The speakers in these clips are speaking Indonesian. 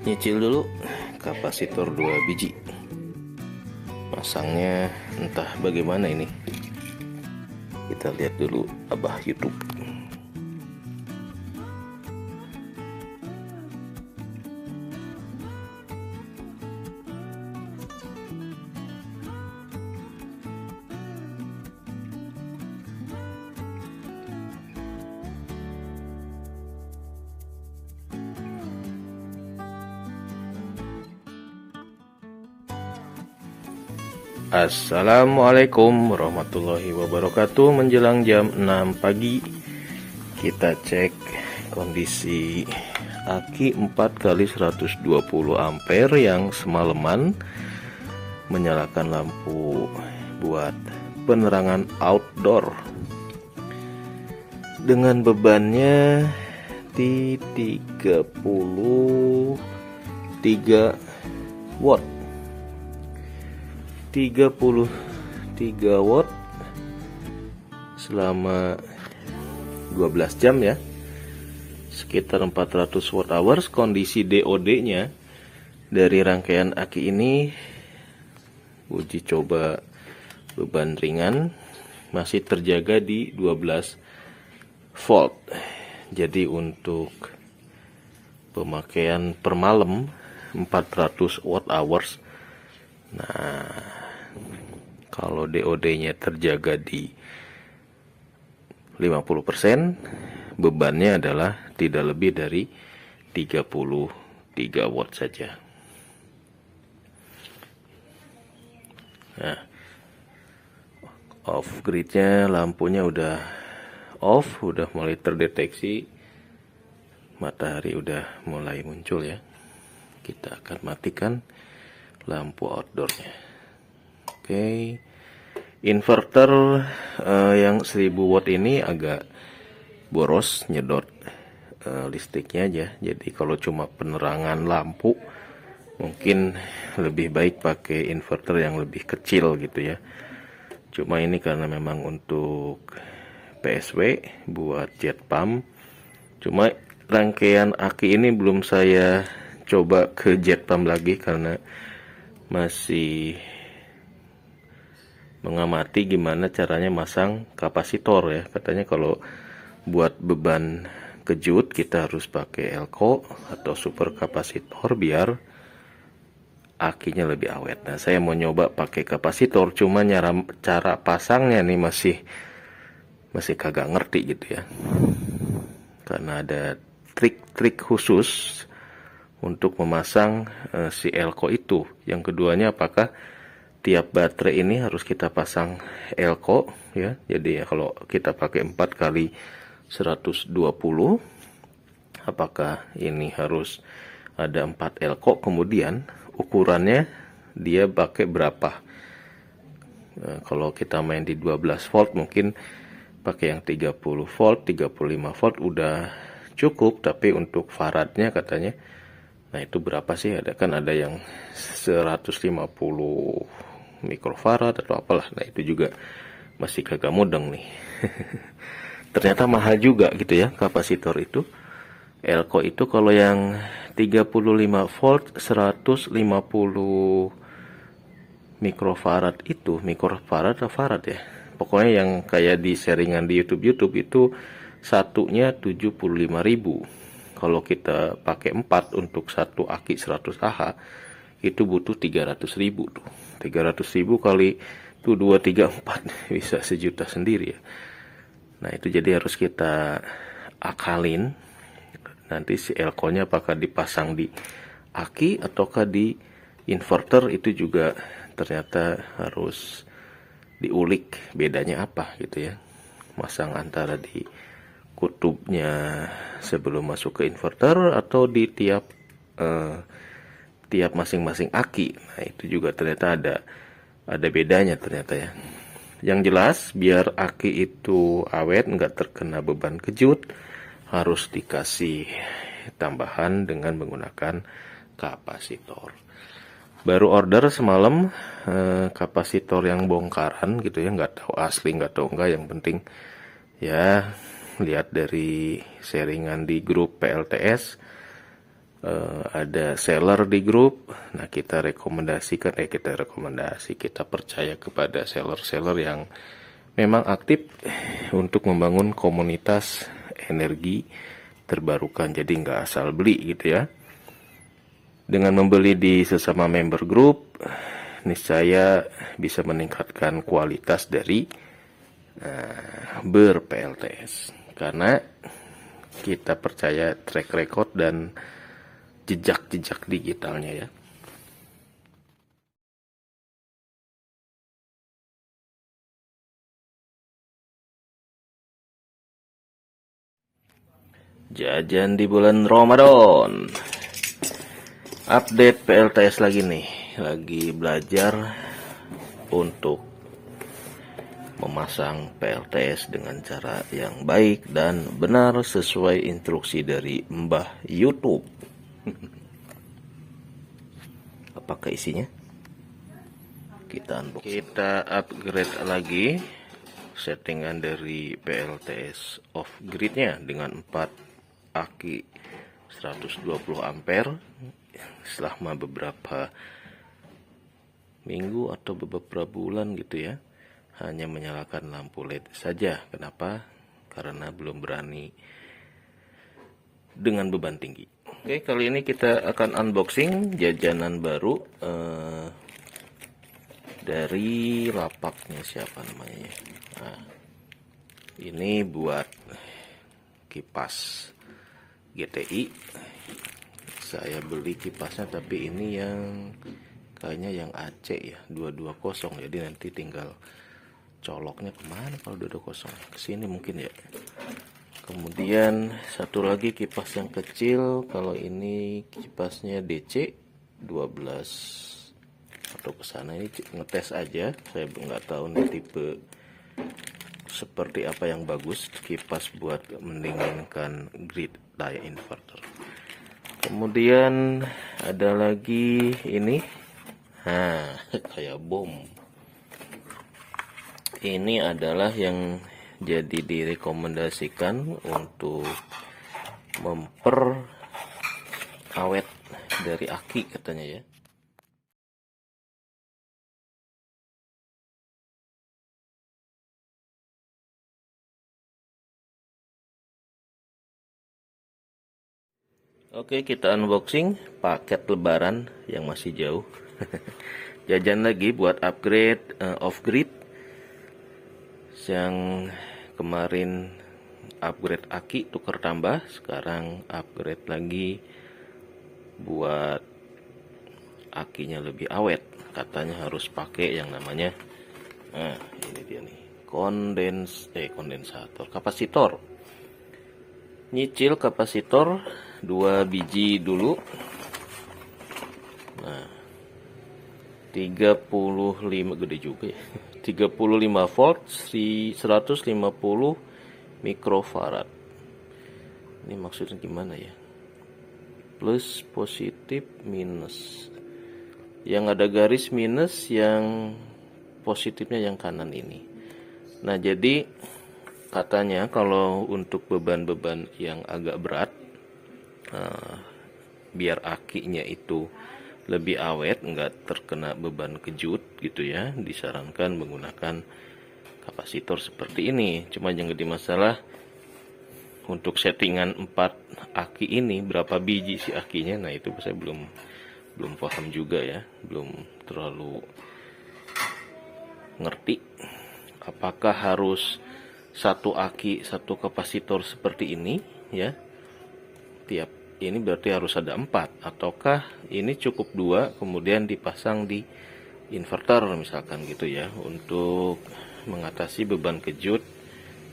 Nyicil dulu kapasitor 2 biji. Pasangnya entah bagaimana ini. Kita lihat dulu Abah YouTube. Assalamualaikum warahmatullahi wabarakatuh. Menjelang jam 6 pagi, kita cek kondisi aki 4x120 ampere yang semalaman menyalakan lampu buat penerangan outdoor dengan bebannya di 33 watt. 33 watt selama 12 jam ya, sekitar 400 watt hours. Kondisi DOD nya dari rangkaian aki ini, uji coba beban ringan, masih terjaga di 12 volt. Jadi untuk pemakaian per malam 400 watt hours. Nah, kalau DOD-nya terjaga di 50%, bebannya adalah tidak lebih dari 33 watt saja. Nah, off grid-nya, lampunya udah off, udah mulai terdeteksi matahari udah mulai muncul ya. Kita akan matikan lampu outdoornya. Oke. Inverter yang 1000 watt ini agak boros, nyedot listriknya aja. Jadi kalau cuma penerangan lampu, mungkin lebih baik pakai inverter yang lebih kecil gitu ya. Cuma ini karena memang untuk PSW buat jet pump. Cuma rangkaian aki ini belum saya coba ke jet pump lagi karena masih mengamati gimana caranya masang kapasitor ya. Katanya kalau buat beban kejut kita harus pakai elko atau super kapasitor biar akinya lebih awet. Nah, saya mau nyoba pakai kapasitor, cuma cara pasangnya nih masih kagak ngerti gitu ya. Karena ada trik-trik khusus untuk memasang si elko itu. Yang keduanya, apakah tiap baterai ini harus kita pasang elko ya. Jadi ya, kalau kita pakai 4x120, apakah ini harus ada 4 elko, kemudian ukurannya dia pakai berapa. Kalau kita main di 12 volt mungkin pakai yang 30 volt, 35 volt udah cukup, tapi untuk faradnya katanya, nah itu berapa sih? Ada yang 150 mikrofarad atau apalah. Nah itu juga masih kagak mudeng nih. Ternyata mahal juga gitu ya kapasitor itu. Elko itu kalau yang 35 volt 150 mikrofarad itu, mikrofarad atau farad ya, pokoknya yang kayak di sharingan di YouTube itu satunya 75.000. Kalau kita pakai 4 untuk satu aki 100 Ah itu butuh 300.000 tuh. 300.000 kali tuh 2, 3, 4 bisa sejuta sendiri ya. Nah itu jadi harus kita akalin nanti si elko-nya apakah dipasang di aki ataukah di inverter. Itu juga ternyata harus diulik bedanya apa gitu ya. Masang antara di kutubnya sebelum masuk ke inverter atau di tiap masing-masing aki. Nah itu juga ternyata ada bedanya ternyata ya. Yang jelas biar aki itu awet, nggak terkena beban kejut, harus dikasih tambahan dengan menggunakan kapasitor. Baru order semalam kapasitor yang bongkaran gitu ya, nggak tahu asli nggak tahu enggak, yang penting ya lihat dari sharingan di grup PLTS, ada seller di grup. Nah, kita percaya kepada seller-seller yang memang aktif untuk membangun komunitas energi terbarukan. Jadi nggak asal beli gitu ya. Dengan membeli di sesama member group, niscaya bisa meningkatkan kualitas dari ber-PLTS. Karena kita percaya track record dan jejak-jejak digitalnya ya. Jajan di bulan Ramadan. Update PLTS lagi nih. Lagi belajar untuk memasang PLTS dengan cara yang baik dan benar sesuai instruksi dari Mbah YouTube. Apakah isinya? Kita unboxing. Kita upgrade lagi settingan dari PLTS off gridnya dengan 4 aki 120 ampere. Selama beberapa minggu atau beberapa bulan gitu ya, hanya menyalakan lampu LED saja. Kenapa? Karena belum berani dengan beban tinggi. Oke, kali ini kita akan unboxing jajanan baru dari lapaknya, siapa namanya. Nah, ini buat kipas GTI. Saya beli kipasnya, tapi ini yang kayaknya yang AC ya, 220. Jadi nanti tinggal coloknya kemana kalau 220? Kesini mungkin ya. Kemudian satu lagi kipas yang kecil. Kalau ini kipasnya DC 12 atau kesana, ini ngetes aja. Saya nggak tahu nih tipe seperti apa yang bagus. Kipas buat mendinginkan grid daya inverter. Kemudian ada lagi ini, kayak bom. Ini adalah yang jadi direkomendasikan untuk memper awet dari aki katanya ya. Oke, kita unboxing paket lebaran yang masih jauh. Jajan lagi buat upgrade off grid. Yang kemarin upgrade aki tuker tambah, sekarang upgrade lagi buat akinya lebih awet. Katanya harus pakai yang namanya, ini dia nih, kondensator, kapasitor. Nyicil kapasitor 2 biji dulu. Nah, 35 gede juga ya. 35 volt 150 mikrofarad. Ini maksudnya gimana ya? Plus, positif, minus. Yang ada garis minus, yang positifnya yang kanan ini. Nah, jadi katanya kalau untuk beban-beban yang agak berat, biar akinya itu lebih awet, nggak terkena beban kejut gitu ya, disarankan menggunakan kapasitor seperti ini. Cuma yang jadi masalah untuk settingan 4 aki ini, berapa biji si akinya, nah itu saya belum paham juga ya, belum terlalu ngerti. Apakah harus satu aki satu kapasitor seperti ini ya, tiap ini berarti harus ada 4, ataukah ini cukup 2 kemudian dipasang di inverter misalkan gitu ya, untuk mengatasi beban kejut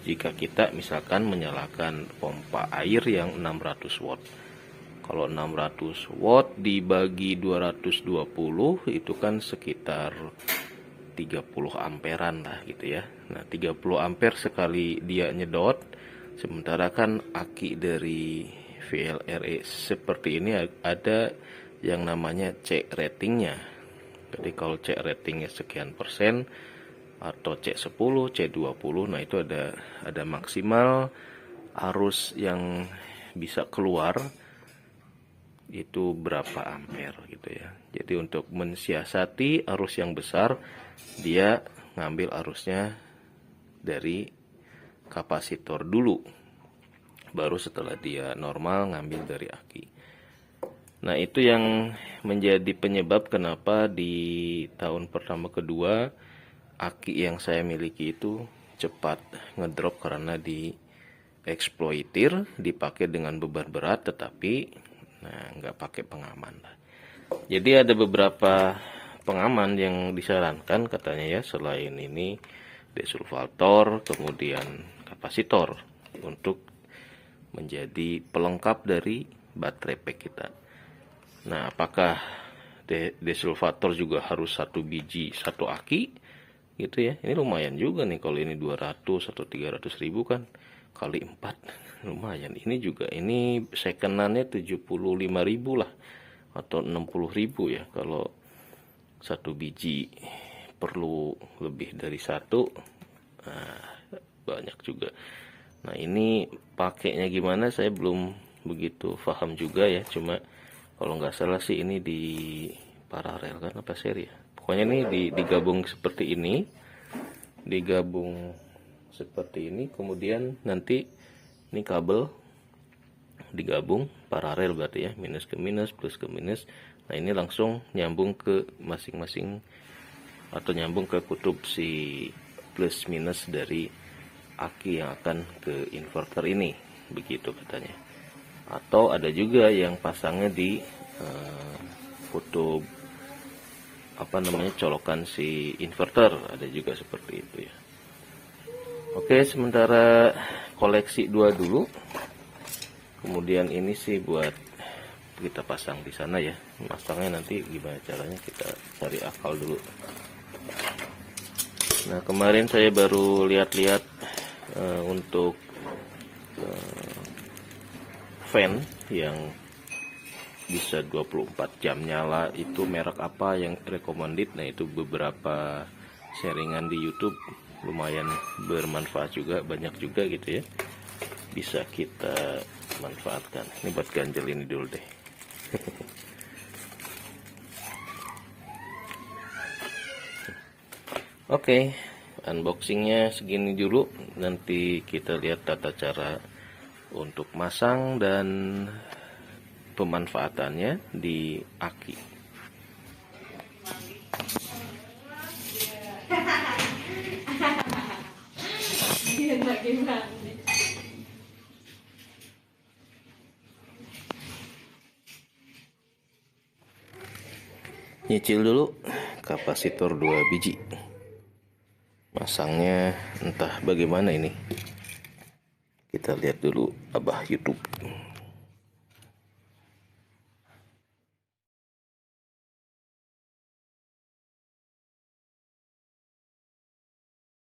jika kita misalkan menyalakan pompa air yang 600 watt. Kalau 600 watt dibagi 220 itu kan sekitar 30 amperan lah gitu ya. Nah, 30 ampere sekali dia nyedot, sementara kan aki dari VLRE seperti ini ada yang namanya C ratingnya. Jadi kalau C ratingnya sekian persen atau C10, C20, nah itu ada maksimal arus yang bisa keluar itu berapa ampere gitu ya. Jadi untuk mensiasati arus yang besar, dia ngambil arusnya dari kapasitor dulu, baru setelah dia normal ngambil dari aki. Nah, itu yang menjadi penyebab kenapa di tahun pertama kedua aki yang saya miliki itu cepat ngedrop karena dieksploitir, dipakai dengan beban berat, tetapi nggak pakai pengaman. Jadi ada beberapa pengaman yang disarankan katanya ya, selain ini desulfator, kemudian kapasitor, untuk menjadi pelengkap dari baterai pack kita. Nah, apakah desulfator juga harus 1 biji 1 aki gitu ya? Ini lumayan juga nih, kalau ini 200 atau 300 ribu kan kali 4 lumayan. Ini juga, ini second-nya 75 ribu lah, atau 60 ribu ya. Kalau 1 biji perlu lebih dari 1, banyak juga. Nah, ini pakainya gimana saya belum begitu paham juga ya. Cuma kalau nggak salah sih ini di paralel kan, apa seri ya. Pokoknya ini digabung seperti ini. Digabung seperti ini. Kemudian nanti ini kabel digabung paralel berarti ya. Minus ke minus, plus ke minus. Nah, ini langsung nyambung ke masing-masing, atau nyambung ke kutub si plus minus dari aki yang akan ke inverter ini, begitu katanya. Atau ada juga yang pasangnya di kutub colokan si inverter, ada juga seperti itu ya. Oke, sementara koleksi 2 dulu. Kemudian ini sih buat kita pasang di sana ya. Masangnya nanti gimana caranya, kita cari akal dulu. Nah, kemarin saya baru lihat-lihat untuk fan yang bisa 24 jam nyala itu merek apa yang recommended. Nah, itu beberapa sharingan di YouTube, lumayan bermanfaat juga, banyak juga gitu ya, bisa kita manfaatkan. Ini buat ganjel ini dulu deh. Oke, unboxingnya segini dulu. Nanti kita lihat tata cara untuk masang dan pemanfaatannya di aki. Nyicil dulu kapasitor 2 biji. Masangnya entah bagaimana ini. Kita lihat dulu abah YouTube.